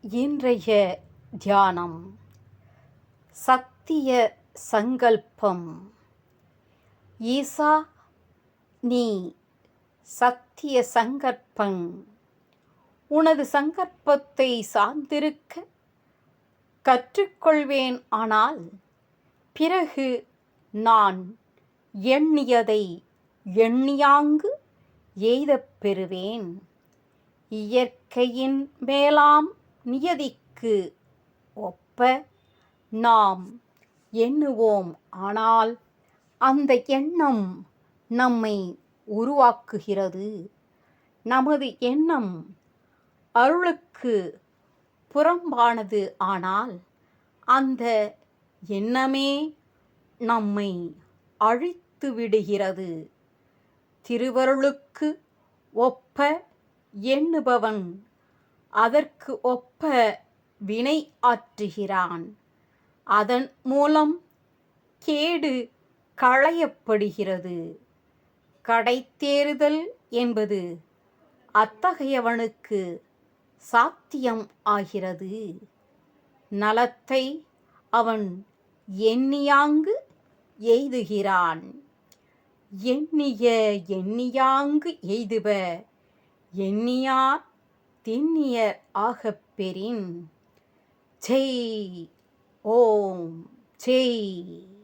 இன்றைய தியானம் சத்திய சங்கல்பம். ஈசா, நீ சத்திய சங்கற்பம். உனது சங்கற்பத்தை சார்ந்திருக்க கற்றுக்கொள்வேன். ஆனால் பிறகு நான் எண்ணியதை எண்ணியாங்கு எய்தப் பெறுவேன். இயற்கையின் மேலாம் நியதிக்கு ஒப்ப நாம் எண்ணுவோம். ஆனால் அந்த எண்ணம் நம்மை உருவாக்குகிறது. நமது எண்ணம் அருளுக்கு புறம்பானது. ஆனால் அந்த எண்ணமே நம்மை அழித்து விடுகிறது. திருவருளுக்கு ஒப்ப எண்ணுபவன் அதற்கு ஒப்ப வினை ஆற்றுகிறான். அதன் மூலம் கேடு களையப்படுகிறது. கடைத்தேறுதல் என்பது அத்தகையவனுக்கு சாத்தியம் ஆகிறது. நலத்தை அவன் எண்ணியாங்கு எய்துகிறான். எண்ணிய எண்ணியாங்கு எய்துப எண்ணியார் திண்ணியர் ஆகப் பெறின். ஜெய் ஓம் ஜெய்.